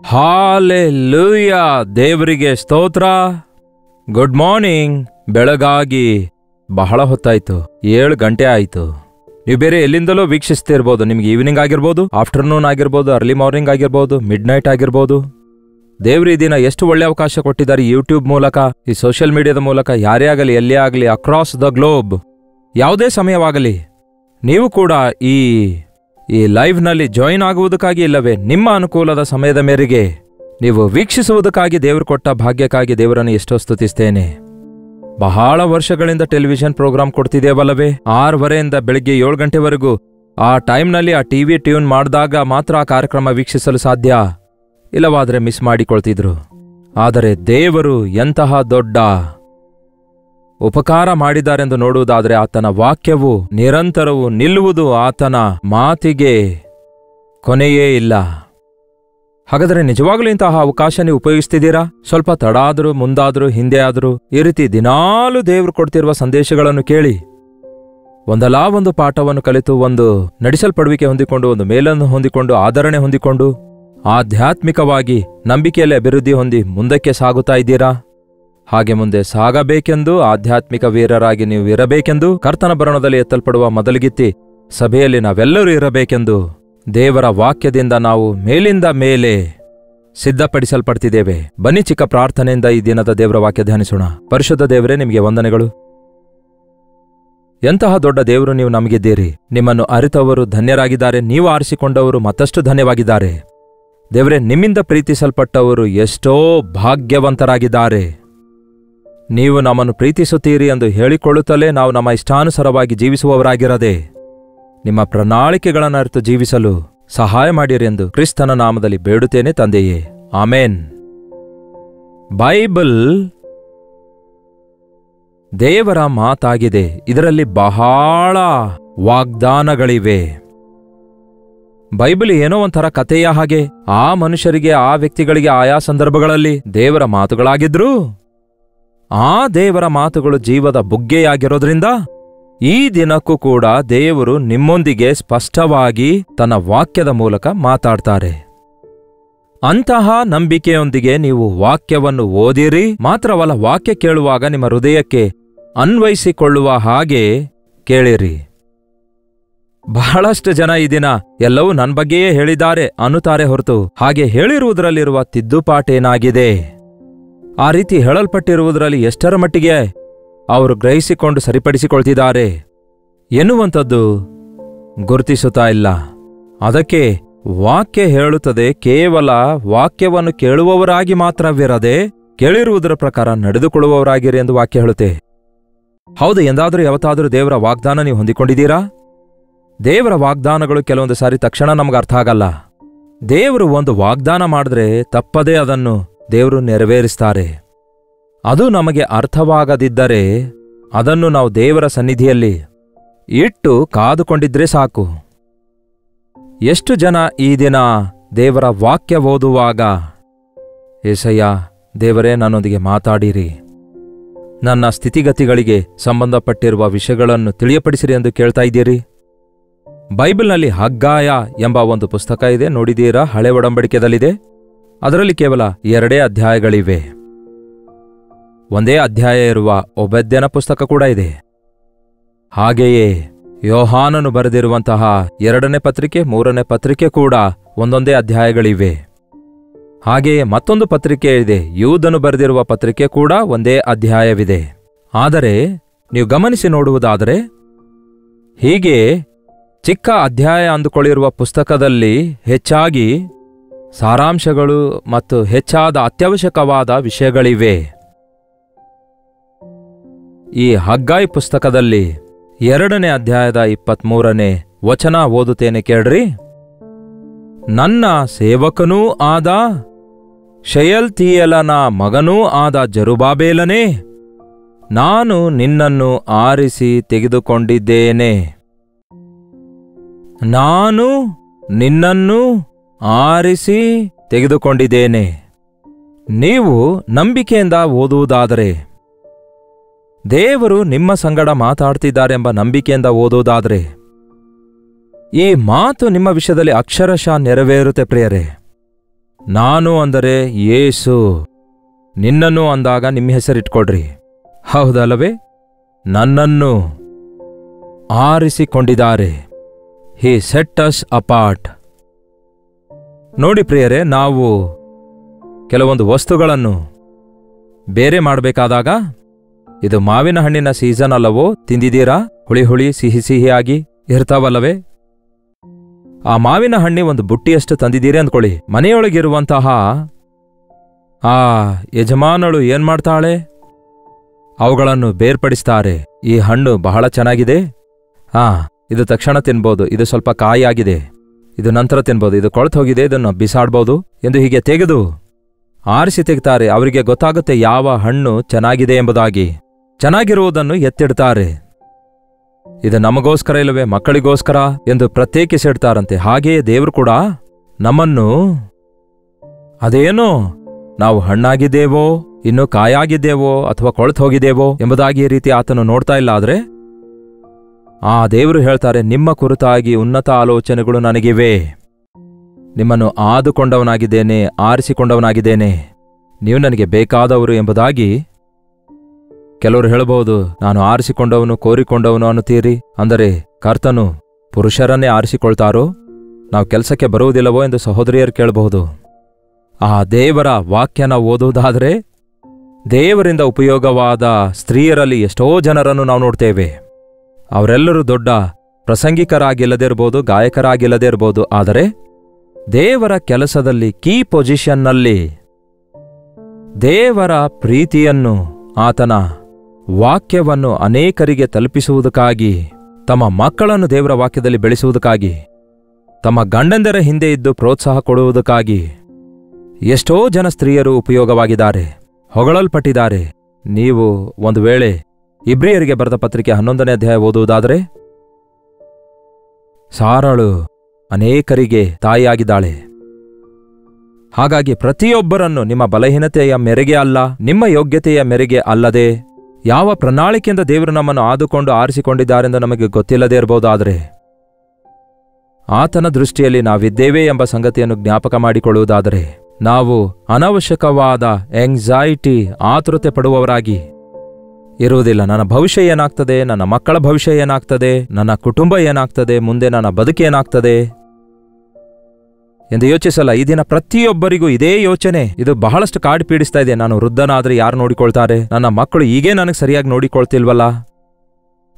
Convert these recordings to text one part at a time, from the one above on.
Hallelujah, ದೇವರಿಗೆ ಸ್ತೋತ್ರ. Good morning. ಬೆಳಗಾಗಿ ಬಹಳ ಹೊತ್ತಾಯ್ತು, 7 ಗಂಟೆ ಆಯ್ತು. ನೀವು ಬೇರೆ ಎಲ್ಲಿಂದಲೋ ವೀಕ್ಷಿಸ್ತಿರ್ಬೋದು. ನಿಮ್ಗೆ ಈವ್ನಿಂಗ್ ಆಗಿರ್ಬೋದು, ಆಫ್ಟರ್ನೂನ್ ಆಗಿರ್ಬೋದು, ಅರ್ಲಿ ಮಾರ್ನಿಂಗ್ ಆಗಿರ್ಬೋದು, ಮಿಡ್ ನೈಟ್ ಆಗಿರ್ಬೋದು. ದೇವ್ರು ಈ ದಿನ ಎಷ್ಟು ಒಳ್ಳೆ ಅವಕಾಶ ಕೊಟ್ಟಿದ್ದಾರೆ. ಯೂಟ್ಯೂಬ್ ಮೂಲಕ, ಈ ಸೋಷಿಯಲ್ ಮೀಡಿಯಾದ ಮೂಲಕ, ಯಾರೇ ಆಗಲಿ, ಎಲ್ಲೇ ಆಗಲಿ, ಅಕ್ರಾಸ್ ದ ಗ್ಲೋಬ್, ಯಾವುದೇ ಸಮಯವಾಗಲಿ, ನೀವು ಕೂಡ ಈ ಲೈವ್ನಲ್ಲಿ ಜಾಯಿನ್ ಆಗುವುದಕ್ಕಾಗಿ, ಇಲ್ಲವೇ ನಿಮ್ಮ ಅನುಕೂಲದ ಸಮಯದ ಮೇರೆಗೆ ನೀವು ವೀಕ್ಷಿಸುವುದಕ್ಕಾಗಿ ದೇವರು ಕೊಟ್ಟ ಭಾಗ್ಯಕ್ಕಾಗಿ ದೇವರನ್ನು ಎಷ್ಟೋ ಸ್ತುತಿಸ್ತೇನೆ. ಬಹಳ ವರ್ಷಗಳಿಂದ ಟೆಲಿವಿಷನ್ ಪ್ರೋಗ್ರಾಂ ಕೊಡ್ತಿದ್ದೇವಲ್ಲವೇ, 6:30 ಬೆಳಿಗ್ಗೆ 7 ಗಂಟೆವರೆಗೂ. ಆ ಟೈಮ್ನಲ್ಲಿ ಆ ಟಿವಿ ಟ್ಯೂನ್ ಮಾಡಿದಾಗ ಮಾತ್ರ ಆ ಕಾರ್ಯಕ್ರಮ ವೀಕ್ಷಿಸಲು ಸಾಧ್ಯ, ಇಲ್ಲವಾದರೆ ಮಿಸ್ ಮಾಡಿಕೊಳ್ತಿದ್ರು. ಆದರೆ ದೇವರು ಎಂತಹ ದೊಡ್ಡ ಉಪಕಾರ ಮಾಡಿದ್ದಾರೆಂದು ನೋಡುವುದಾದರೆ, ಆತನ ವಾಕ್ಯವು ನಿರಂತರವೂ ನಿಲ್ಲುವುದು, ಆತನ ಮಾತಿಗೆ ಕೊನೆಯೇ ಇಲ್ಲ. ಹಾಗಾದರೆ ನಿಜವಾಗಲೂ ಇಂತಹ ಅವಕಾಶ ನೀವು ಉಪಯೋಗಿಸ್ತಿದ್ದೀರಾ? ಸ್ವಲ್ಪ ತಡ ಆದರೂ, ಮುಂದಾದರೂ, ಹಿಂದೆ ಆದರೂ, ಈ ರೀತಿ ದಿನಾಲೂ ದೇವರು ಕೊಡ್ತಿರುವ ಸಂದೇಶಗಳನ್ನು ಕೇಳಿ ಒಂದಲ್ಲ ಒಂದು ಪಾಠವನ್ನು ಕಲಿತು, ಒಂದು ನಡೆಸಲ್ಪಡುವಿಕೆ ಹೊಂದಿಕೊಂಡು, ಒಂದು ಮೇಲನ್ನು ಹೊಂದಿಕೊಂಡು, ಆಧರಣೆ ಹೊಂದಿಕೊಂಡು, ಆಧ್ಯಾತ್ಮಿಕವಾಗಿ ನಂಬಿಕೆಯಲ್ಲಿ ಅಭಿವೃದ್ಧಿ ಹೊಂದಿ ಮುಂದಕ್ಕೆ ಸಾಗುತ್ತಾ ಇದ್ದೀರಾ? ಹಾಗೆ ಮುಂದೆ ಸಾಗಬೇಕೆಂದು, ಆಧ್ಯಾತ್ಮಿಕ ವೀರರಾಗಿ ನೀವು ಇರಬೇಕೆಂದು, ಕರ್ತನ ಬರಣದಲ್ಲಿ ಎತ್ತಲ್ಪಡುವ ಮೊದಲಿಗಿತ್ತಿ ಸಭೆಯಲ್ಲಿ ನಾವೆಲ್ಲರೂ ಇರಬೇಕೆಂದು ದೇವರ ವಾಕ್ಯದಿಂದ ನಾವು ಮೇಲಿಂದ ಮೇಲೆ ಸಿದ್ಧಪಡಿಸಲ್ಪಡ್ತಿದ್ದೇವೆ. ಬನ್ನಿ ಚಿಕ್ಕ ಪ್ರಾರ್ಥನೆಯಿಂದ ಈ ದಿನದ ದೇವರ ವಾಕ್ಯ ಧ್ಯಾನಿಸೋಣ. ಪರಿಶುದ್ಧ ದೇವರೇ, ನಿಮಗೆ ವಂದನೆಗಳು. ಎಂತಹ ದೊಡ್ಡ ದೇವರು ನೀವು ನಮಗಿದ್ದೀರಿ. ನಿಮ್ಮನ್ನು ಅರಿತವರು ಧನ್ಯರಾಗಿದ್ದಾರೆ, ನೀವು ಆರಿಸಿಕೊಂಡವರು ಮತ್ತಷ್ಟು ಧನ್ಯವಾಗಿದ್ದಾರೆ. ದೇವರೇ, ನಿಮ್ಮಿಂದ ಪ್ರೀತಿಸಲ್ಪಟ್ಟವರು ಎಷ್ಟೋ ಭಾಗ್ಯವಂತರಾಗಿದ್ದಾರೆ. ನೀವು ನಮ್ಮನ್ನು ಪ್ರೀತಿಸುತ್ತೀರಿ ಎಂದು ಹೇಳಿಕೊಳ್ಳುತ್ತಲೇ ನಾವು ನಮ್ಮ ಇಷ್ಟಾನುಸಾರವಾಗಿ ಜೀವಿಸುವವರಾಗಿರದೆ, ನಿಮ್ಮ ಪ್ರಣಾಳಿಕೆಗಳನ್ನು ಅರಿತು ಜೀವಿಸಲು ಸಹಾಯ ಮಾಡಿರಿ ಎಂದು ಕ್ರಿಸ್ತನ ನಾಮದಲ್ಲಿ ಬೇಡುತ್ತೇನೆ ತಂದೆಯೇ, ಆಮೇನ್. ಬೈಬಲ್ ದೇವರ ಮಾತಾಗಿದೆ. ಇದರಲ್ಲಿ ಬಹಳ ವಾಗ್ದಾನಗಳಿವೆ. ಬೈಬಲ್ ಏನೋ ಒಂಥರ ಕಥೆಯ ಹಾಗೆ, ಆ ಮನುಷ್ಯರಿಗೆ, ಆ ವ್ಯಕ್ತಿಗಳಿಗೆ, ಆಯಾ ಸಂದರ್ಭಗಳಲ್ಲಿ ದೇವರ ಮಾತುಗಳಾಗಿದ್ರೂ, ಆ ದೇವರ ಮಾತುಗಳು ಜೀವದ ಬುಗ್ಗೆಯಾಗಿರೋದ್ರಿಂದ ಈ ದಿನಕ್ಕೂ ಕೂಡ ದೇವರು ನಿಮ್ಮೊಂದಿಗೆ ಸ್ಪಷ್ಟವಾಗಿ ತನ್ನ ವಾಕ್ಯದ ಮೂಲಕ ಮಾತಾಡ್ತಾರೆ. ಅಂತಹ ನಂಬಿಕೆಯೊಂದಿಗೆ ನೀವು ವಾಕ್ಯವನ್ನು ಓದಿರಿ. ಮಾತ್ರವಲ್ಲ, ವಾಕ್ಯ ಕೇಳುವಾಗ ನಿಮ್ಮ ಹೃದಯಕ್ಕೆ ಅನ್ವಯಿಸಿಕೊಳ್ಳುವ ಹಾಗೆ ಕೇಳಿರಿ. ಬಹಳಷ್ಟು ಜನ ಈ ದಿನ ಎಲ್ಲವೂ ನನ್ನ ಬಗ್ಗೆಯೇ ಹೇಳಿದ್ದಾರೆ ಅನ್ನುತ್ತಾರೆ ಹೊರತು, ಹಾಗೆ ಹೇಳಿರುವುದರಲ್ಲಿರುವ ತಿದ್ದುಪಾಟೇನಾಗಿದೆ, ಆ ರೀತಿ ಹೇಳಲ್ಪಟ್ಟಿರುವುದರಲ್ಲಿ ಎಷ್ಟರ ಮಟ್ಟಿಗೆ ಅವರು ಗ್ರಹಿಸಿಕೊಂಡು ಸರಿಪಡಿಸಿಕೊಳ್ತಿದ್ದಾರೆ ಎನ್ನುವಂಥದ್ದು ಗುರುತಿಸುತ್ತಾ ಇಲ್ಲ. ಅದಕ್ಕೆ ವಾಕ್ಯ ಹೇಳುತ್ತದೆ, ಕೇವಲ ವಾಕ್ಯವನ್ನು ಕೇಳುವವರಾಗಿ ಮಾತ್ರವಿರದೆ ಕೇಳಿರುವುದರ ಪ್ರಕಾರ ನಡೆದುಕೊಳ್ಳುವವರಾಗಿರಿ ಎಂದು ವಾಕ್ಯ ಹೇಳುತ್ತೆ. ಹೌದು, ಎಂದಾದರೂ ಯಾವತ್ತಾದರೂ ದೇವರ ವಾಗ್ದಾನ ನೀವು ಹೊಂದಿಕೊಂಡಿದ್ದೀರಾ? ದೇವರ ವಾಗ್ದಾನಗಳು ಕೆಲವೊಂದು ಸಾರಿ ತಕ್ಷಣ ನಮಗೆ ಅರ್ಥ ಆಗಲ್ಲ. ದೇವರು ಒಂದು ವಾಗ್ದಾನ ಮಾಡಿದ್ರೆ ತಪ್ಪದೇ ಅದನ್ನು ದೇವರು ನೆರವೇರಿಸ್ತಾರೆ. ಅದು ನಮಗೆ ಅರ್ಥವಾಗದಿದ್ದರೆ ಅದನ್ನು ನಾವು ದೇವರ ಸನ್ನಿಧಿಯಲ್ಲಿ ಇಟ್ಟು ಕಾದುಕೊಂಡಿದ್ರೆ ಸಾಕು. ಎಷ್ಟು ಜನ ಈ ದಿನ ದೇವರ ವಾಕ್ಯ ಓದುವಾಗ, ಏಸಯ್ಯ ದೇವರೇ ನನ್ನೊಂದಿಗೆ ಮಾತಾಡಿರಿ, ನನ್ನ ಸ್ಥಿತಿಗತಿಗಳಿಗೆ ಸಂಬಂಧಪಟ್ಟಿರುವ ವಿಷಯಗಳನ್ನು ತಿಳಿಯಪಡಿಸಿರಿ ಎಂದು ಕೇಳ್ತಾ ಇದ್ದೀರಿ? ಬೈಬಲ್ನಲ್ಲಿ ಹಗ್ಗಾಯ ಎಂಬ ಒಂದು ಪುಸ್ತಕ ಇದೆ, ನೋಡಿದೀರಾ? ಹಳೆ ಒಡಂಬಡಿಕೆದಲ್ಲಿದೆ. ಅದರಲ್ಲಿ ಕೇವಲ 2 ಅಧ್ಯಾಯಗಳಿವೆ. ಒಂದೇ ಅಧ್ಯಾಯ ಇರುವ ಓಬದ್ಯನ ಪುಸ್ತಕ ಕೂಡ ಇದೆ. ಹಾಗೆಯೇ ಯೋಹಾನನು ಬರೆದಿರುವಂತಹ 2ನೇ ಪತ್ರಿಕೆ, 3ನೇ ಪತ್ರಿಕೆ ಕೂಡ ಒಂದೊಂದೇ ಅಧ್ಯಾಯಗಳಿವೆ. ಹಾಗೆಯೇ ಮತ್ತೊಂದು ಪತ್ರಿಕೆ ಇದೆ, ಯೂದನು ಬರೆದಿರುವ ಪತ್ರಿಕೆ ಕೂಡ ಒಂದೇ ಅಧ್ಯಾಯವಿದೆ. ಆದರೆ ನೀವು ಗಮನಿಸಿ ನೋಡುವುದಾದರೆ, ಹೀಗೆ ಚಿಕ್ಕ ಅಧ್ಯಾಯ ಅಂದುಕೊಳ್ಳಿರುವ ಪುಸ್ತಕದಲ್ಲಿ ಹೆಚ್ಚಾಗಿ ಸಾರಾಂಶಗಳು ಮತ್ತು ಹೆಚ್ಚಾದ ಅತ್ಯವಶ್ಯಕವಾದ ವಿಷಯಗಳಿವೆ. ಈ ಹಗ್ಗಾಯಿ ಪುಸ್ತಕದಲ್ಲಿ 2ನೇ ಅಧ್ಯಾಯದ 23ನೇ ವಚನ ಓದುತ್ತೇನೆ ಕೇಳ್ರಿ. ನನ್ನ ಸೇವಕನೂ ಆದ ಶೆಯಲ್ತೀಯೇಲನ ಮಗನೂ ಆದ ಜೆರುಬ್ಬಾಬೆಲನೇ, ನಾನು ನಿನ್ನನ್ನು ಆರಿಸಿ ತೆಗೆದುಕೊಂಡಿದ್ದೇನೆ. ನಾನು ನಿನ್ನನ್ನು ಆರಿಸಿ ತೆಗೆದುಕೊಂಡಿದ್ದೇನೆ. ನೀವು ನಂಬಿಕೆಯಿಂದ ಓದುವುದಾದರೆ, ದೇವರು ನಿಮ್ಮ ಸಂಗಡ ಮಾತಾಡ್ತಿದ್ದಾರೆಂಬ ನಂಬಿಕೆಯಿಂದ ಓದುವುದಾದರೆ, ಈ ಮಾತು ನಿಮ್ಮ ವಿಷಯದಲ್ಲಿ ಅಕ್ಷರಶಃ ನೆರವೇರುತ್ತೆ ಪ್ರಿಯರೇ. ನಾನು ಅಂದರೆ ಯೇಸು, ನಿನ್ನನ್ನು ಅಂದಾಗ ನಿಮ್ಮ ಹೆಸರಿಟ್ಕೊಡ್ರಿ. ಹೌದಲ್ಲವೇ? ನನ್ನನ್ನು ಆರಿಸಿಕೊಂಡಿದ್ದಾರೆ. ಹಿ ಸೆಟ್ ಅಸ್ ಅಪಾರ್ಟ್. ನೋಡಿ ಪ್ರಿಯರೇ, ನಾವು ಕೆಲವೊಂದು ವಸ್ತುಗಳನ್ನು ಬೇರೆ ಮಾಡಬೇಕಾದಾಗ, ಇದು ಮಾವಿನ ಹಣ್ಣಿನ ಸೀಸನ್ ಅಲ್ಲವೋ, ತಿಂದಿದ್ದೀರಾ? ಹುಳಿ ಹುಳಿ ಸಿಹಿ ಸಿಹಿಯಾಗಿ ಇರ್ತಾವಲ್ಲವೇ? ಆ ಮಾವಿನ ಹಣ್ಣಿ ಒಂದು ಬುಟ್ಟಿಯಷ್ಟು ತಂದಿದ್ದೀರಿ ಅಂದ್ಕೊಳ್ಳಿ. ಮನೆಯೊಳಗಿರುವಂತಹ ಆ ಯಜಮಾನಳು ಏನ್ ಮಾಡ್ತಾಳೆ? ಅವುಗಳನ್ನು ಬೇರ್ಪಡಿಸ್ತಾರೆ. ಈ ಹಣ್ಣು ಬಹಳ ಚೆನ್ನಾಗಿದೆ, ಇದು ತಕ್ಷಣ ತಿನ್ಬೋದು, ಇದು ಸ್ವಲ್ಪ ಕಾಯಿಯಾಗಿದೆ, ಇದು ನಂತರ ತಿನ್ಬೋದು, ಇದು ಕೊಳ್ತು ಹೋಗಿದೆ, ಇದನ್ನು ಬಿಸಾಡ್ಬೋದು ಎಂದು ಹೀಗೆ ತೆಗೆದು ಆರಿಸಿ ತೆಗ್ತಾರೆ. ಅವರಿಗೆ ಗೊತ್ತಾಗುತ್ತೆ ಯಾವ ಹಣ್ಣು ಚೆನ್ನಾಗಿದೆ ಎಂಬುದಾಗಿ. ಚೆನ್ನಾಗಿರುವುದನ್ನು ಎತ್ತಿಡ್ತಾರೆ. ಇದು ನಮಗೋಸ್ಕರ ಇಲ್ಲವೇ ಮಕ್ಕಳಿಗೋಸ್ಕರ ಎಂದು ಪ್ರತ್ಯೇಕಿಸಿಡ್ತಾರಂತೆ. ಹಾಗೆಯೇ ದೇವರು ಕೂಡ ನಮ್ಮನ್ನು ಅದೇನೋ ನಾವು ಹಣ್ಣಾಗಿದ್ದೇವೋ, ಇನ್ನು ಕಾಯಾಗಿದ್ದೇವೋ, ಅಥವಾ ಕೊಳ್ತು ಹೋಗಿದ್ದೇವೋ ಎಂಬುದಾಗಿ ಈ ರೀತಿ ಆತನು ನೋಡ್ತಾ ಇಲ್ಲ. ಆದ್ರೆ ಆ ದೇವರು ಹೇಳ್ತಾರೆ, ನಿಮ್ಮ ಕುರಿತಾಗಿ ಉನ್ನತ ಆಲೋಚನೆಗಳು ನನಗಿವೆ, ನಿಮ್ಮನ್ನು ಆದುಕೊಂಡವನಾಗಿದ್ದೇನೆ, ಆರಿಸಿಕೊಂಡವನಾಗಿದ್ದೇನೆ, ನೀವು ನನಗೆ ಬೇಕಾದವರು ಎಂಬುದಾಗಿ. ಕೆಲವರು ಹೇಳಬಹುದು, ನಾನು ಆರಿಸಿಕೊಂಡವನು ಕೋರಿಕೊಂಡವನು ಅನ್ನುತ್ತೀರಿ, ಅಂದರೆ ಕರ್ತನು ಪುರುಷರನ್ನೇ ಆರಿಸಿಕೊಳ್ತಾರೋ, ನಾವು ಕೆಲಸಕ್ಕೆ ಬರುವುದಿಲ್ಲವೋ ಎಂದು ಸಹೋದರಿಯರು ಕೇಳಬಹುದು. ಆ ದೇವರ ವಾಕ್ಯನ ಓದುವುದಾದರೆ ದೇವರಿಂದ ಉಪಯೋಗವಾದ ಸ್ತ್ರೀಯರಲ್ಲಿ ಎಷ್ಟೋ ಜನರನ್ನು ನಾವು ನೋಡ್ತೇವೆ. ಅವರೆಲ್ಲರೂ ದೊಡ್ಡ ಪ್ರಸಂಗಿಕರಾಗಿಲ್ಲದೇ ಇರ್ಬೋದು, ಗಾಯಕರಾಗಿಲ್ಲದೇ ಇರ್ಬೋದು, ಆದರೆ ದೇವರ ಕೆಲಸದಲ್ಲಿ ಕೀ ಪೊಸಿಷನ್ನಲ್ಲಿ ದೇವರ ಪ್ರೀತಿಯನ್ನು, ಆತನ ವಾಕ್ಯವನ್ನು ಅನೇಕರಿಗೆ ತಲುಪಿಸುವುದಕ್ಕಾಗಿ, ತಮ್ಮ ಮಕ್ಕಳನ್ನು ದೇವರ ವಾಕ್ಯದಲ್ಲಿ ಬೆಳೆಸುವುದಕ್ಕಾಗಿ, ತಮ್ಮ ಗಂಡಂದರ ಹಿಂದೆ ಇದ್ದು ಪ್ರೋತ್ಸಾಹ ಕೊಡುವುದಕ್ಕಾಗಿ ಎಷ್ಟೋ ಜನ ಸ್ತ್ರೀಯರು ಉಪಯೋಗವಾಗಿದ್ದಾರೆ, ಹೊಗಳಲ್ಪಟ್ಟಿದ್ದಾರೆ. ನೀವು ಒಂದು ವೇಳೆ ಇಬ್ರಿಯರಿಗೆ ಬರೆದ ಪತ್ರಿಕೆ 11ನೇ ಅಧ್ಯಾಯ ಓದುವುದಾದರೆ, ಸಾರಳು ಅನೇಕರಿಗೆ ತಾಯಿಯಾಗಿದ್ದಾಳೆ. ಹಾಗಾಗಿ ಪ್ರತಿಯೊಬ್ಬರನ್ನು ನಿಮ್ಮ ಬಲಹೀನತೆಯ ಮೇರೆಗೆ ಅಲ್ಲ, ನಿಮ್ಮ ಯೋಗ್ಯತೆಯ ಮೇರೆಗೆ ಅಲ್ಲದೆ, ಯಾವ ಪ್ರಣಾಳಿಕೆಯಿಂದ ದೇವರು ನಮ್ಮನ್ನು ಆದುಕೊಂಡು ಆರಿಸಿಕೊಂಡಿದ್ದಾರೆಂದು ನಮಗೆ ಗೊತ್ತಿಲ್ಲದೇ ಇರಬಹುದಾದರೆ, ಆತನ ದೃಷ್ಟಿಯಲ್ಲಿ ನಾವಿದ್ದೇವೆ ಎಂಬ ಸಂಗತಿಯನ್ನು ಜ್ಞಾಪಕ ಮಾಡಿಕೊಳ್ಳುವುದಾದರೆ, ನಾವು ಅನವಶ್ಯಕವಾದ ಎಂಗ್ಸೈಟಿ, ಆತುರತೆ ಪಡುವವರಾಗಿ ಇರುವುದಿಲ್ಲ. ನನ್ನ ಭವಿಷ್ಯ ಏನಾಗ್ತದೆ, ನನ್ನ ಮಕ್ಕಳ ಭವಿಷ್ಯ ಏನಾಗ್ತದೆ, ನನ್ನ ಕುಟುಂಬ ಏನಾಗ್ತದೆ, ಮುಂದೆ ನನ್ನ ಬದುಕೇನಾಗ್ತದೆ ಎಂದು ಯೋಚಿಸಲ್ಲ. ಈ ದಿನ ಪ್ರತಿಯೊಬ್ಬರಿಗೂ ಇದೇ ಯೋಚನೆ. ಇದು ಬಹಳಷ್ಟು ಕಾಡು ಪೀಡಿಸ್ತಾ ಇದೆ. ನಾನು ವೃದ್ಧನಾದ್ರೆ ಯಾರು ನೋಡಿಕೊಳ್ತಾರೆ? ನನ್ನ ಮಕ್ಕಳು ಈಗೇ ನನಗೆ ಸರಿಯಾಗಿ ನೋಡಿಕೊಳ್ತಿಲ್ವಲ್ಲ?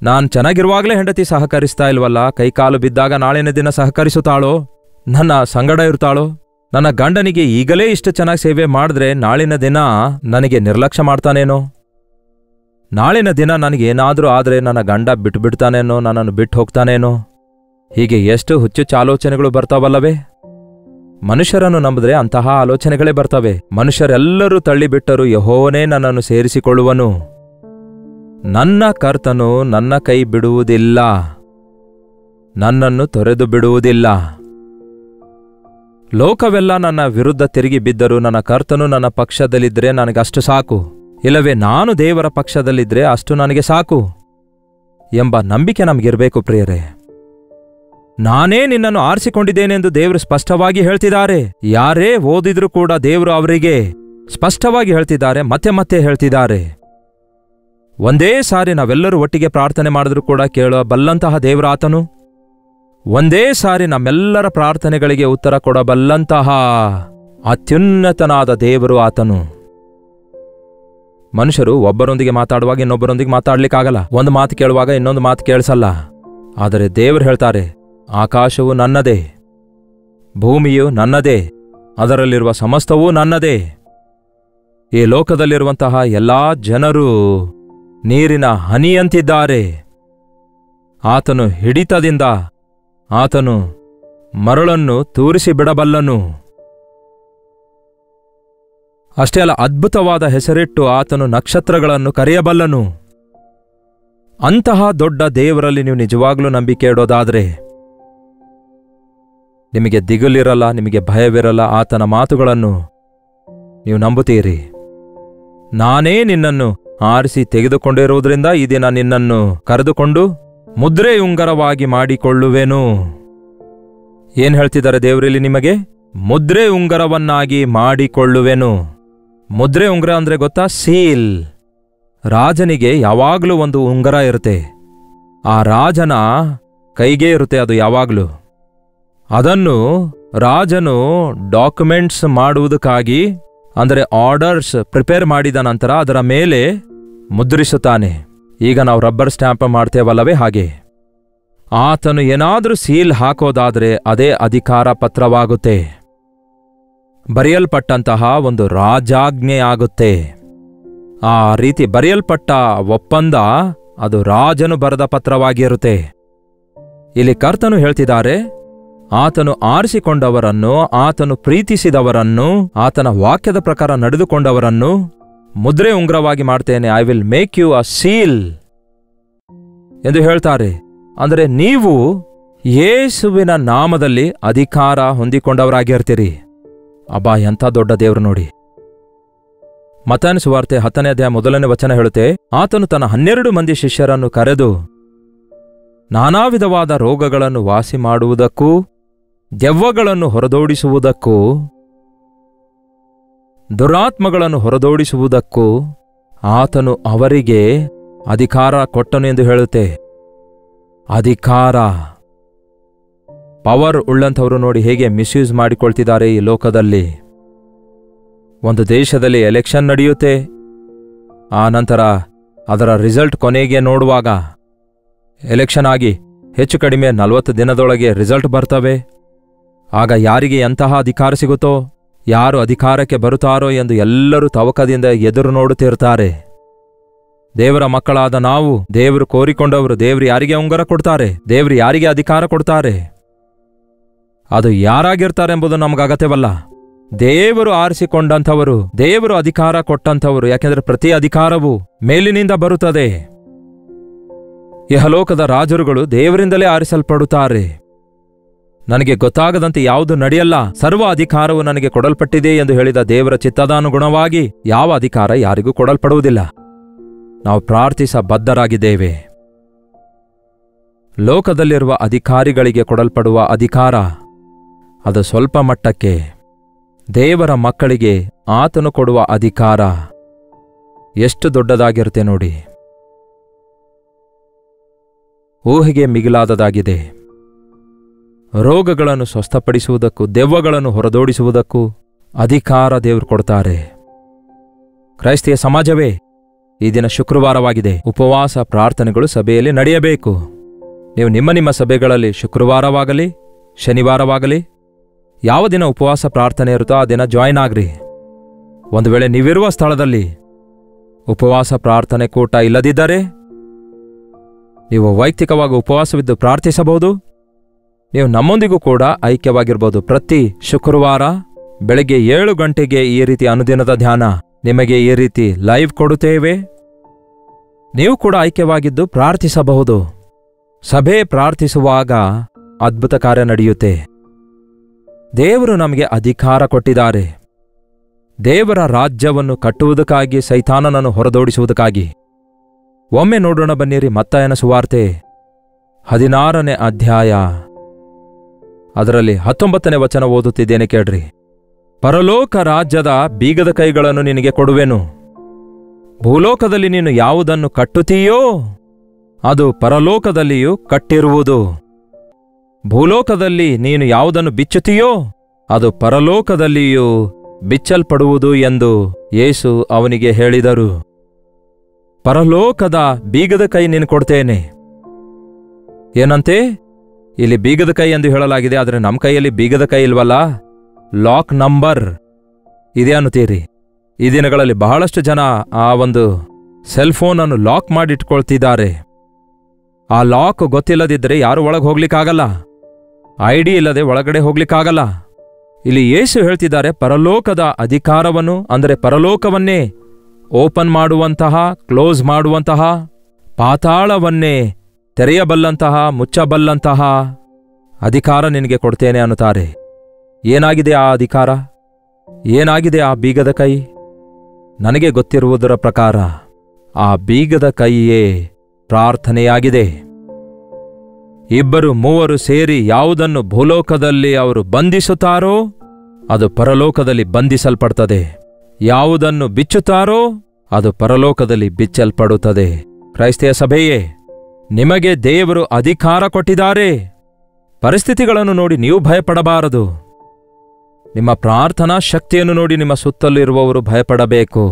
ನಾನು ಚೆನ್ನಾಗಿರುವಾಗಲೇ ಹೆಂಡತಿ ಸಹಕರಿಸ್ತಾ ಇಲ್ವಲ್ಲ? ಕೈಕಾಲು ಬಿದ್ದಾಗ ನಾಳಿನ ದಿನ ಸಹಕರಿಸುತ್ತಾಳೋ? ನನ್ನ ಸಂಗಡ ಇರ್ತಾಳೋ? ನನ್ನ ಗಂಡನಿಗೆ ಈಗಲೇ ಇಷ್ಟು ಚೆನ್ನಾಗಿ ಸೇವೆ ಮಾಡಿದ್ರೆ ನಾಳಿನ ದಿನ ನನಗೆ ನಿರ್ಲಕ್ಷ್ಯ ಮಾಡ್ತಾನೇನೋ? ನಾಳಿನ ದಿನ ನನಗೇನಾದರೂ ಆದರೆ ನನ್ನ ಗಂಡ ಬಿಟ್ಬಿಡ್ತಾನೇನೋ, ನನ್ನನ್ನು ಬಿಟ್ಟು ಹೋಗ್ತಾನೇನೋ? ಹೀಗೆ ಎಷ್ಟು ಹುಚ್ಚುಚ್ಚು ಆಲೋಚನೆಗಳು ಬರ್ತಾವಲ್ಲವೇ? ಮನುಷ್ಯರನ್ನು ನಂಬಿದ್ರೆ ಅಂತಹ ಆಲೋಚನೆಗಳೇ ಬರ್ತವೆ. ಮನುಷ್ಯರೆಲ್ಲರೂ ತಳ್ಳಿಬಿಟ್ಟರು, ಯೆಹೋವನೇ ನನ್ನನ್ನು ಸೇರಿಸಿಕೊಳ್ಳುವನು. ನನ್ನ ಕರ್ತನು ನನ್ನ ಕೈ ಬಿಡುವುದಿಲ್ಲ, ನನ್ನನ್ನು ತೊರೆದು ಬಿಡುವುದಿಲ್ಲ. ಲೋಕವೆಲ್ಲ ನನ್ನ ವಿರುದ್ಧ ತಿರುಗಿ ಬಿದ್ದರೂ ನನ್ನ ಕರ್ತನು ನನ್ನ ಪಕ್ಷದಲ್ಲಿದ್ದರೆ ನನಗಷ್ಟು ಸಾಕು, ಇಲ್ಲವೇ ನಾನು ದೇವರ ಪಕ್ಷದಲ್ಲಿದ್ದರೆ ಅಷ್ಟು ನನಗೆ ಸಾಕು ಎಂಬ ನಂಬಿಕೆ ನಮಗಿರಬೇಕು ಪ್ರಿಯರೇ. ನಾನೇ ನಿನ್ನನ್ನು ಆರಿಸಿಕೊಂಡಿದ್ದೇನೆಂದು ದೇವರು ಸ್ಪಷ್ಟವಾಗಿ ಹೇಳ್ತಿದ್ದಾರೆ. ಯಾರೇ ಓದಿದ್ರೂ ಕೂಡ ದೇವರು ಅವರಿಗೆ ಸ್ಪಷ್ಟವಾಗಿ ಹೇಳ್ತಿದ್ದಾರೆ, ಮತ್ತೆ ಮತ್ತೆ ಹೇಳ್ತಿದ್ದಾರೆ. ಒಂದೇ ಸಾರಿ ನಾವೆಲ್ಲರೂ ಒಟ್ಟಿಗೆ ಪ್ರಾರ್ಥನೆ ಮಾಡಿದ್ರೂ ಕೂಡ ಕೇಳಬಲ್ಲಂತಹ ದೇವರಾತನು, ಒಂದೇ ಸಾರಿ ನಮ್ಮೆಲ್ಲರ ಪ್ರಾರ್ಥನೆಗಳಿಗೆ ಉತ್ತರ ಕೊಡಬಲ್ಲಂತಹ ಅತ್ಯುನ್ನತನಾದ ದೇವರು ಆತನು. ಮನುಷ್ಯರು ಒಬ್ಬರೊಂದಿಗೆ ಮಾತಾಡುವಾಗ ಇನ್ನೊಬ್ಬರೊಂದಿಗೆ ಮಾತಾಡ್ಲಿಕ್ಕಾಗಲ್ಲ, ಒಂದು ಮಾತು ಕೇಳುವಾಗ ಇನ್ನೊಂದು ಮಾತು ಕೇಳಿಸಲ್ಲ. ಆದರೆ ದೇವರು ಹೇಳ್ತಾರೆ, ಆಕಾಶವು ನನ್ನದೇ, ಭೂಮಿಯು ನನ್ನದೇ, ಅದರಲ್ಲಿರುವ ಸಮಸ್ತವೂ ನನ್ನದೇ. ಈ ಲೋಕದಲ್ಲಿರುವಂತಹ ಎಲ್ಲಾ ಜನರು ನೀರಿನ ಹನಿಯಂತಿದ್ದಾರೆ. ಆತನು ಹಿಡಿತದಿಂದ ಆತನು ಮರಳನ್ನು ತೂರಿಸಿ ಬಿಡಬಲ್ಲನು. ಅಷ್ಟೇ ಅಲ್ಲ, ಅದ್ಭುತವಾದ ಹೆಸರಿಟ್ಟು ಆತನು ನಕ್ಷತ್ರಗಳನ್ನು ಕರೆಯಬಲ್ಲನು. ಅಂತಹ ದೊಡ್ಡ ದೇವರಲ್ಲಿ ನೀವು ನಿಜವಾಗ್ಲೂ ನಂಬಿಕೆ ಇಡೋದಾದ್ರೆ ನಿಮಗೆ ದಿಗುಲಿರಲ್ಲ, ನಿಮಗೆ ಭಯವಿರಲ್ಲ. ಆತನ ಮಾತುಗಳನ್ನು ನೀವು ನಂಬುತ್ತೀರಿ. ನಾನೇ ನಿನ್ನನ್ನು ಆರಿಸಿ ತೆಗೆದುಕೊಂಡಿರುವುದರಿಂದ ಈ ದಿನ ನಿನ್ನನ್ನು ಕರೆದುಕೊಂಡು ಮುದ್ರೆ ಉಂಗರವಾಗಿ ಮಾಡಿಕೊಳ್ಳುವೆನು. ಏನ್ ಹೇಳ್ತಿದ್ದಾರೆ ದೇವರಲ್ಲಿ ನಿಮಗೆ? ಮುದ್ರೆ ಉಂಗರವನ್ನಾಗಿ ಮಾಡಿಕೊಳ್ಳುವೆನು. ಮುದ್ರೆ ಉಂಗುರ ಅಂದ್ರೆ ಗೊತ್ತಾ? ಸೀಲ್. ರಾಜನಿಗೆ ಯಾವಾಗಲೂ ಒಂದು ಉಂಗುರ ಇರುತ್ತೆ. ಆ ರಾಜನ ಕೈಗೆ ಇರುತ್ತೆ ಅದು ಯಾವಾಗಲೂ. ಅದನ್ನು ರಾಜನು ಡಾಕ್ಯುಮೆಂಟ್ಸ್ ಮಾಡುವುದಕ್ಕಾಗಿ, ಅಂದರೆ ಆರ್ಡರ್ಸ್ ಪ್ರಿಪೇರ್ ಮಾಡಿದ ನಂತರ ಅದರ ಮೇಲೆ ಮುದ್ರಿಸುತ್ತಾನೆ. ಈಗ ನಾವು ರಬ್ಬರ್ ಸ್ಟ್ಯಾಂಪ್ ಮಾಡ್ತೇವಲ್ಲವೇ ಹಾಗೆ. ಆತನು ಏನಾದರೂ ಸೀಲ್ ಹಾಕೋದಾದರೆ ಅದೇ ಅಧಿಕಾರ ಪತ್ರವಾಗುತ್ತೆ, ಬರೆಯಲ್ಪಟ್ಟಂತಹ ಒಂದು ರಾಜಾಜ್ಞೆಯಾಗುತ್ತೆ. ಆ ರೀತಿ ಬರೆಯಲ್ಪಟ್ಟ ಒಪ್ಪಂದ ಅದು ರಾಜನು ಬರೆದ ಪತ್ರವಾಗಿರುತ್ತೆ. ಇಲ್ಲಿ ಕರ್ತನು ಹೇಳ್ತಿದ್ದಾರೆ, ಆತನು ಆರಿಸಿಕೊಂಡವರನ್ನು, ಆತನು ಪ್ರೀತಿಸಿದವರನ್ನು, ಆತನ ವಾಕ್ಯದ ಪ್ರಕಾರ ನಡೆದುಕೊಂಡವರನ್ನು ಮುದ್ರೆ ಉಂಗುರವಾಗಿ ಮಾಡ್ತೇನೆ. I will make you a seal ಎಂದು ಹೇಳ್ತಾರೆ. ಅಂದರೆ ನೀವು ಯೇಸುವಿನ ನಾಮದಲ್ಲಿ ಅಧಿಕಾರ ಹೊಂದಿಕೊಂಡವರಾಗಿರ್ತೀರಿ. ಅಬ್ಬಾ, ಎಂಥ ದೊಡ್ಡ ದೇವರು ನೋಡಿ. ಮತ್ತಾಯನ ಸುವಾರ್ತೆ 10ನೇ ಅಧ್ಯಾಯ 1ನೇ ವಚನ ಹೇಳುತ್ತೆ, ಆತನು ತನ್ನ 12 ಮಂದಿ ಶಿಷ್ಯರನ್ನು ಕರೆದು ನಾನಾ ವಿಧವಾದ ರೋಗಗಳನ್ನು ವಾಸಿ ಮಾಡುವುದಕ್ಕೂ ದೆವ್ವಗಳನ್ನು ಹೊರದೋಡಿಸುವುದಕ್ಕೂ ದುರಾತ್ಮಗಳನ್ನು ಹೊರದೋಡಿಸುವುದಕ್ಕೂ ಆತನು ಅವರಿಗೆ ಅಧಿಕಾರ ಕೊಟ್ಟನು ಎಂದು ಹೇಳುತ್ತೆ. ಅಧಿಕಾರ, ಪವರ್ ಉಳ್ಳಂಥವರು ನೋಡಿ ಹೇಗೆ ಮಿಸ್ಯೂಸ್ ಮಾಡಿಕೊಳ್ತಿದ್ದಾರೆ ಈ ಲೋಕದಲ್ಲಿ. ಒಂದು ದೇಶದಲ್ಲಿ ಎಲೆಕ್ಷನ್ ನಡೆಯುತ್ತೆ, ಆ ನಂತರ ಅದರ ರಿಸಲ್ಟ್ ಕೊನೆಗೆ ನೋಡುವಾಗ ಎಲೆಕ್ಷನ್ ಆಗಿ ಹೆಚ್ಚು ಕಡಿಮೆ 40 ದಿನದೊಳಗೆ ರಿಸಲ್ಟ್ ಬರ್ತವೆ. ಆಗ ಯಾರಿಗೆ ಎಂತಹ ಅಧಿಕಾರ ಸಿಗುತ್ತೋ, ಯಾರು ಅಧಿಕಾರಕ್ಕೆ ಬರುತ್ತಾರೋ ಎಂದು ಎಲ್ಲರೂ ತವಕದಿಂದ ಎದುರು ನೋಡುತ್ತಿರ್ತಾರೆ. ದೇವರ ಮಕ್ಕಳಾದ ನಾವು, ದೇವರು ಕೋರಿಕೊಂಡವರು, ದೇವರು ಯಾರಿಗೆ ಉಂಗುರ ಕೊಡ್ತಾರೆ, ದೇವರು ಯಾರಿಗೆ ಅಧಿಕಾರ ಕೊಡ್ತಾರೆ, ಅದು ಯಾರಾಗಿರ್ತಾರೆಂಬುದು ನಮಗೆ ಅಗತ್ಯವಲ್ಲ. ದೇವರು ಆರಿಸಿಕೊಂಡಂಥವರು, ದೇವರು ಅಧಿಕಾರ ಕೊಟ್ಟಂಥವರು. ಯಾಕೆಂದರೆ ಪ್ರತಿ ಅಧಿಕಾರವು ಮೇಲಿನಿಂದ ಬರುತ್ತದೆ. ಇಹಲೋಕದ ರಾಜರುಗಳು ದೇವರಿಂದಲೇ ಆರಿಸಲ್ಪಡುತ್ತಾರೆ. ನನಗೆ ಗೊತ್ತಾಗದಂತೆ ಯಾವುದು ನಡೆಯಲ್ಲ, ಸರ್ವ ಅಧಿಕಾರವು ನನಗೆ ಕೊಡಲ್ಪಟ್ಟಿದೆ ಎಂದು ಹೇಳಿದ ದೇವರ ಚಿತ್ತದಾನುಗುಣವಾಗಿ ಯಾವ ಅಧಿಕಾರ ಯಾರಿಗೂ ಕೊಡಲ್ಪಡುವುದಿಲ್ಲ. ನಾವು ಪ್ರಾರ್ಥಿಸ ಬದ್ಧರಾಗಿದ್ದೇವೆ. ಲೋಕದಲ್ಲಿರುವ ಅಧಿಕಾರಿಗಳಿಗೆ ಕೊಡಲ್ಪಡುವ ಅಧಿಕಾರ ಅದು ಸ್ವಲ್ಪ ಮಟ್ಟಕ್ಕೆ. ದೇವರ ಮಕ್ಕಳಿಗೆ ಆತನು ಕೊಡುವ ಅಧಿಕಾರ ಎಷ್ಟು ದೊಡ್ಡದಾಗಿರುತ್ತೆ ನೋಡಿ. ಊಹೆಗೆ ಮಿಗಿಲಾದದಾಗಿದೆ. ರೋಗಗಳನ್ನು ಸ್ವಸ್ಥಪಡಿಸುವುದಕ್ಕೂ ದೆವ್ವಗಳನ್ನು ಹೊರದೋಡಿಸುವುದಕ್ಕೂ ಅಧಿಕಾರ ದೇವರು ಕೊಡ್ತಾರೆ. ಕ್ರೈಸ್ತಿಯ ಸಮಾಜವೇ, ಈ ದಿನ ಶುಕ್ರವಾರವಾಗಿದೆ. ಉಪವಾಸ ಪ್ರಾರ್ಥನೆಗಳು ಸಭೆಯಲ್ಲಿ ನಡೆಯಬೇಕು. ನೀವು ನಿಮ್ಮ ನಿಮ್ಮ ಸಭೆಗಳಲ್ಲಿ ಶುಕ್ರವಾರವಾಗಲಿ ಶನಿವಾರವಾಗಲಿ ಯಾವ ದಿನ ಉಪವಾಸ ಪ್ರಾರ್ಥನೆ ಇರುತ್ತೋ ಆ ದಿನ ಜಾಯಿನ್ ಆಗ್ರಿ. ಒಂದು ವೇಳೆ ನೀವಿರುವ ಸ್ಥಳದಲ್ಲಿ ಉಪವಾಸ ಪ್ರಾರ್ಥನೆ ಕೂಟ ಇಲ್ಲದಿದ್ದರೆ ನೀವು ವೈಯಕ್ತಿಕವಾಗಿ ಉಪವಾಸವಿದ್ದು ಪ್ರಾರ್ಥಿಸಬಹುದು. ನೀವು ನಮ್ಮೊಂದಿಗೂ ಕೂಡ ಐಕ್ಯವಾಗಿರ್ಬೋದು. ಪ್ರತಿ ಶುಕ್ರವಾರ ಬೆಳಗ್ಗೆ 7 ಗಂಟೆಗೆ ಈ ರೀತಿ ಅನುದಿನದ ಧ್ಯಾನ ನಿಮಗೆ ಈ ರೀತಿ ಲೈವ್ ಕೊಡುತ್ತೇವೆ. ನೀವು ಕೂಡ ಐಕ್ಯವಾಗಿದ್ದು ಪ್ರಾರ್ಥಿಸಬಹುದು. ಸಭೆ ಪ್ರಾರ್ಥಿಸುವಾಗ ಅದ್ಭುತ ಕಾರ್ಯ ನಡೆಯುತ್ತೆ. ದೇವರು ನಮಗೆ ಅಧಿಕಾರ ಕೊಟ್ಟಿದ್ದಾರೆ. ದೇವರ ರಾಜ್ಯವನ್ನು ಕಟ್ಟುವುದಕ್ಕಾಗಿ, ಸೈತಾನನನ್ನು ಹೊರದೋಡಿಸುವುದಕ್ಕಾಗಿ. ಒಮ್ಮೆ ನೋಡೋಣ ಬನ್ನಿರಿ, ಮತ್ತಾಯನ ಸುವಾರ್ತೆ 16ನೇ ಅಧ್ಯಾಯ ಅದರಲ್ಲಿ 19ನೇ ವಚನ ಓದುತ್ತಿದ್ದೇನೆ ಕೇಳ್ರಿ. ಪರಲೋಕ ರಾಜ್ಯದ ಬೀಗದ ಕೈಗಳನ್ನು ನಿನಗೆ ಕೊಡುವೆನು. ಭೂಲೋಕದಲ್ಲಿ ನೀನು ಯಾವುದನ್ನು ಕಟ್ಟುತ್ತೀಯೋ ಅದು ಪರಲೋಕದಲ್ಲಿಯೂ ಕಟ್ಟಿರುವುದು. ಭೂಲೋಕದಲ್ಲಿ ನೀನು ಯಾವುದನ್ನು ಬಿಚ್ಚುತ್ತೀಯೋ ಅದು ಪರಲೋಕದಲ್ಲಿಯೂ ಬಿಚ್ಚಲ್ಪಡುವುದು ಎಂದು ಯೇಸು ಅವನಿಗೆ ಹೇಳಿದರು. ಪರಲೋಕದ ಬೀಗದ ಕೈ ನೀನು ಕೊಡ್ತೇನೆ. ಏನಂತೆ? ಇಲ್ಲಿ ಬೀಗದ ಕೈ ಎಂದು ಹೇಳಲಾಗಿದೆ, ಆದರೆ ನಮ್ಮ ಕೈಯಲ್ಲಿ ಬೀಗದ ಕೈ ಇಲ್ವಲ್ಲ, ಲಾಕ್ ನಂಬರ್ ಇದೆ ಅನ್ನುತ್ತೀರಿ. ಈ ದಿನಗಳಲ್ಲಿ ಬಹಳಷ್ಟು ಜನ ಆ ಒಂದು ಸೆಲ್ ಫೋನನ್ನು ಲಾಕ್ ಮಾಡಿಟ್ಕೊಳ್ತಿದ್ದಾರೆ. ಆ ಲಾಕ್ ಗೊತ್ತಿಲ್ಲದಿದ್ದರೆ ಯಾರು ಒಳಗೆ ಹೋಗ್ಲಿಕ್ಕಾಗಲ್ಲ. ಐಡಿ ಇಲ್ಲದೆ ಒಳಗಡೆ ಹೋಗ್ಲಿಕ್ಕಾಗಲ್ಲ. ಇಲ್ಲಿ ಯೇಸು ಹೇಳ್ತಿದ್ದಾರೆ, ಪರಲೋಕದ ಅಧಿಕಾರವನ್ನು, ಅಂದರೆ ಪರಲೋಕವನ್ನೇ ಓಪನ್ ಮಾಡುವಂತಹ, ಕ್ಲೋಸ್ ಮಾಡುವಂತಹ, ಪಾತಾಳವನ್ನೇ ತೆರೆಯಬಲ್ಲಂತಹ, ಮುಚ್ಚಬಲ್ಲಂತಹ ಅಧಿಕಾರ ನಿನಗೆ ಕೊಡ್ತೇನೆ ಅನ್ನುತ್ತಾರೆ. ಏನಾಗಿದೆ ಆ ಅಧಿಕಾರ? ಏನಾಗಿದೆ ಆ ಬೀಗದ ಕೈ? ನನಗೆ ಗೊತ್ತಿರುವುದರ ಪ್ರಕಾರ ಆ ಬೀಗದ ಕೈಯೇ ಪ್ರಾರ್ಥನೆಯಾಗಿದೆ. 2-3 ಸೇರಿ ಯಾವುದನ್ನು ಭೂಲೋಕದಲ್ಲಿ ಅವರು ಬಂಧಿಸುತ್ತಾರೋ ಅದು ಪರಲೋಕದಲ್ಲಿ ಬಂಧಿಸಲ್ಪಡ್ತದೆ. ಯಾವುದನ್ನು ಬಿಚ್ಚುತ್ತಾರೋ ಅದು ಪರಲೋಕದಲ್ಲಿ ಬಿಚ್ಚಲ್ಪಡುತ್ತದೆ. ಕ್ರೈಸ್ತೆಯ ಸಭೆಯೇ, ನಿಮಗೆ ದೇವರು ಅಧಿಕಾರ ಕೊಟ್ಟಿದ್ದಾರೆ. ಪರಿಸ್ಥಿತಿಗಳನ್ನು ನೋಡಿ ನೀವು ಭಯಪಡಬಾರದು. ನಿಮ್ಮ ಪ್ರಾರ್ಥನಾ ಶಕ್ತಿಯನ್ನು ನೋಡಿ ನಿಮ್ಮ ಸುತ್ತಲಿರುವವರು ಭಯಪಡಬೇಕು.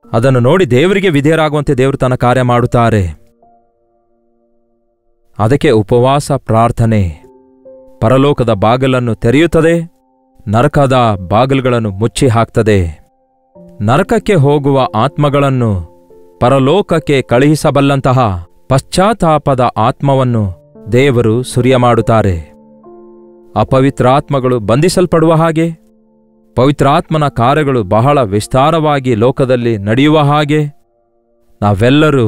ಅದನ್ನು ನೋಡಿ ದೇವರಿಗೆ ವಿಧೇಯರಾಗುವಂತೆ ದೇವರು ತನ್ನ ಕಾರ್ಯ ಮಾಡುತ್ತಾರೆ. ಅದಕ್ಕೆ ಉಪವಾಸ ಪ್ರಾರ್ಥನೆ ಪರಲೋಕದ ಬಾಗಿಲನ್ನು ತೆರೆಯುತ್ತದೆ, ನರಕದ ಬಾಗಿಲುಗಳನ್ನು ಮುಚ್ಚಿ ಹಾಕ್ತದೆ. ನರಕಕ್ಕೆ ಹೋಗುವ ಆತ್ಮಗಳನ್ನು ಪರಲೋಕಕ್ಕೆ ಕಳುಹಿಸಬಲ್ಲಂತಹ ಪಶ್ಚಾತ್ತಾಪದ ಆತ್ಮವನ್ನು ದೇವರು ಸುರಿಯಮಾಡುತ್ತಾರೆ. ಅಪವಿತ್ರಾತ್ಮಗಳು ಬಂಧಿಸಲ್ಪಡುವ ಹಾಗೆ, ಪವಿತ್ರಾತ್ಮನ ಕಾರ್ಯಗಳು ಬಹಳ ವಿಸ್ತಾರವಾಗಿ ಲೋಕದಲ್ಲಿ ನಡೆಯುವ ಹಾಗೆ ನಾವೆಲ್ಲರೂ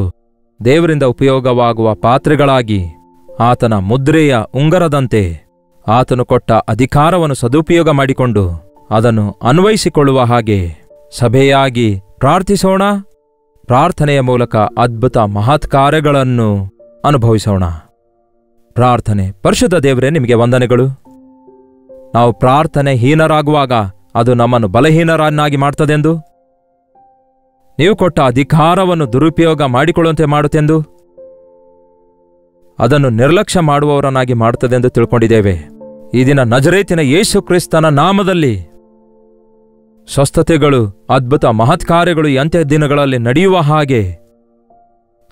ದೇವರಿಂದ ಉಪಯೋಗವಾಗುವ ಪಾತ್ರೆಗಳಾಗಿ ಆತನ ಮುದ್ರೆಯ ಉಂಗರದಂತೆ ಆತನು ಕೊಟ್ಟ ಅಧಿಕಾರವನ್ನು ಸದುಪಯೋಗ ಮಾಡಿಕೊಂಡು ಅದನ್ನು ಅನ್ವಯಿಸಿಕೊಳ್ಳುವ ಹಾಗೆ ಸಭೆಯಾಗಿ ಪ್ರಾರ್ಥಿಸೋಣ. ಪ್ರಾರ್ಥನೆಯ ಮೂಲಕ ಅದ್ಭುತ ಮಹತ್ ಕಾರ್ಯಗಳನ್ನು ಅನುಭವಿಸೋಣ. ಪ್ರಾರ್ಥನೆ. ಪರಿಶುದ್ಧ ದೇವರೇ, ನಿಮಗೆ ವಂದನೆಗಳು. ನಾವು ಪ್ರಾರ್ಥನೆ ಹೀನರಾಗುವಾಗ ಅದು ನಮ್ಮನ್ನು ಬಲಹೀನರನ್ನಾಗಿ ಮಾಡ್ತದೆಂದು, ನೀವು ಕೊಟ್ಟ ಅಧಿಕಾರವನ್ನು ದುರುಪಯೋಗ ಮಾಡಿಕೊಳ್ಳುವಂತೆ ಮಾಡುತ್ತೆಂದು, ಅದನ್ನು ನಿರ್ಲಕ್ಷ್ಯ ಮಾಡುವವರನ್ನಾಗಿ ಮಾಡುತ್ತದೆಂದು ತಿಳ್ಕೊಂಡಿದ್ದೇವೆ. ಈ ದಿನ ನಜರೇತಿನ ಯೇಸು ಕ್ರಿಸ್ತನ ನಾಮದಲ್ಲಿ ಸ್ವಸ್ಥತೆಗಳು, ಅದ್ಭುತ ಮಹತ್ಕಾರ್ಯಗಳು ಈ ಅಂತ್ಯ ದಿನಗಳಲ್ಲಿ ನಡೆಯುವ ಹಾಗೆ,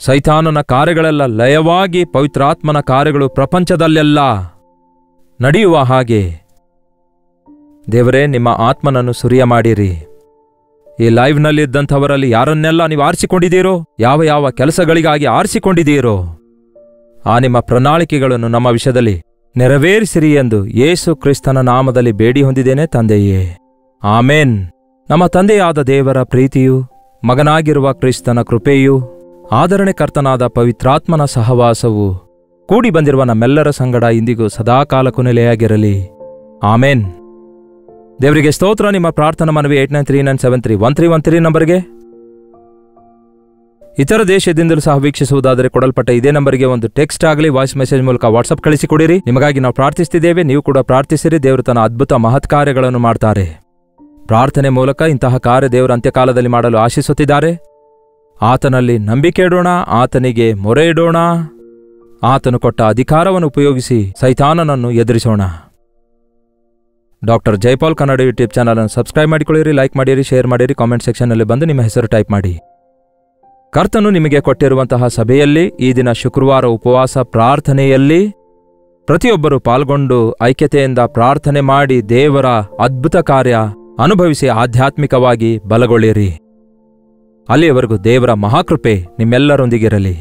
ಸೈತಾನನ ಕಾರ್ಯಗಳೆಲ್ಲ ಲಯವಾಗಿ ಪವಿತ್ರಾತ್ಮನ ಕಾರ್ಯಗಳು ಪ್ರಪಂಚದಲ್ಲೆಲ್ಲ ನಡೆಯುವ ಹಾಗೆ ದೇವರೇ, ನಿಮ್ಮ ಆತ್ಮನನ್ನು ಸುರಿಯ ಮಾಡಿರಿ. ಈ ಲೈವ್ನಲ್ಲಿದ್ದಂಥವರಲ್ಲಿ ಯಾರನ್ನೆಲ್ಲ ನೀವು ಆರಿಸಿಕೊಂಡಿದ್ದೀರೋ, ಯಾವ ಯಾವ ಕೆಲಸಗಳಿಗಾಗಿ ಆರಿಸಿಕೊಂಡಿದ್ದೀರೋ, ಆ ನಿಮ್ಮ ಪ್ರಣಾಳಿಕೆಗಳನ್ನು ನಮ್ಮ ವಿಷಯದಲ್ಲಿ ನೆರವೇರಿಸಿರಿ ಎಂದು ಯೇಸು ಕ್ರಿಸ್ತನ ನಾಮದಲ್ಲಿ ಬೇಡಿ ಹೊಂದಿದ್ದೇನೆ ತಂದೆಯೇ, ಆಮೇನ್. ನಮ್ಮ ತಂದೆಯಾದ ದೇವರ ಪ್ರೀತಿಯು, ಮಗನಾಗಿರುವ ಕ್ರಿಸ್ತನ ಕೃಪೆಯು, ಆದರಣೆಕರ್ತನಾದ ಪವಿತ್ರಾತ್ಮನ ಸಹವಾಸವು ಕೂಡಿ ಬಂದಿರುವ ನಮ್ಮೆಲ್ಲರ ಸಂಗಡ ಇಂದಿಗೂ ಸದಾಕಾಲಕ್ಕೂ ನೆಲೆಯಾಗಿರಲಿ. ಆಮೇನ್. ದೇವರಿಗೆ ಸ್ತೋತ್ರ. ನಿಮ್ಮ ಪ್ರಾರ್ಥನಾ ಮನವಿ 8939731313 ನಂಬರ್ಗೆ, ಇತರ ದೇಶದಿಂದಲೂ ಸಹ ವೀಕ್ಷಿಸುವುದಾದರೆ ಕೊಡಲ್ಪಟ್ಟ ಇದೇ ನಂಬರ್ಗೆ ಒಂದು ಟೆಕ್ಸ್ಟ್ ಆಗಲಿ ವಾಯ್ಸ್ ಮೆಸೇಜ್ ಮೂಲಕ ವಾಟ್ಸಪ್ ಕಳಿಸಿಕೊಡಿರಿ. ನಿಮಗಾಗಿ ನಾವು ಪ್ರಾರ್ಥಿಸ್ತಿದ್ದೇವೆ, ನೀವು ಕೂಡ ಪ್ರಾರ್ಥಿಸಿರಿ. ದೇವರು ತನ್ನ ಅದ್ಭುತ ಮಹತ್ ಕಾರ್ಯಗಳನ್ನು ಮಾಡ್ತಾರೆ. ಪ್ರಾರ್ಥನೆ ಮೂಲಕ ಇಂತಹ ಕಾರ್ಯ ದೇವರು ಅಂತ್ಯಕಾಲದಲ್ಲಿ ಮಾಡಲು ಆಶಿಸುತ್ತಿದ್ದಾರೆ. ಆತನಲ್ಲಿ ನಂಬಿಕೆ ಇಡೋಣ, ಆತನಿಗೆ ಮೊರೆ ಇಡೋಣ, ಆತನು ಕೊಟ್ಟ ಅಧಿಕಾರವನ್ನು ಉಪಯೋಗಿಸಿ ಸೈತಾನನನ್ನು ಎದುರಿಸೋಣ. Doctor Jaipal Kannada YouTube channel ಅನ್ನು ಸಬ್ಸ್ಕ್ರೈಬ್ ಮಾಡಿಕೊಳ್ಳಿರಿ, ಲೈಕ್ ಮಾಡಿರಿ, ಶೇರ್ ಮಾಡಿರಿ. ಕಾಮೆಂಟ್ ಸೆಕ್ಷನ್ನಲ್ಲಿ ಬಂದು ನಿಮ್ಮ ಹೆಸರು ಟೈಪ್ ಮಾಡಿ. ಕರ್ತನು ನಿಮಗೆ ಕೊಟ್ಟಿರುವಂತಹ ಸಭೆಯಲ್ಲಿ ಈ ದಿನ ಶುಕ್ರವಾರ ಉಪವಾಸ ಪ್ರಾರ್ಥನೆಯಲ್ಲಿ ಪ್ರತಿಯೊಬ್ಬರು ಪಾಲ್ಗೊಂಡು ಐಕ್ಯತೆಯಿಂದ ಪ್ರಾರ್ಥನೆ ಮಾಡಿ ದೇವರ ಅದ್ಭುತ ಕಾರ್ಯ ಅನುಭವಿಸಿ ಆಧ್ಯಾತ್ಮಿಕವಾಗಿ ಬಲಗೊಳ್ಳಿರಿ. ಅಲ್ಲಿಯವರೆಗೂ ದೇವರ ಮಹಾಕೃಪೆ ನಿಮ್ಮೆಲ್ಲರೊಂದಿಗಿರಲಿ.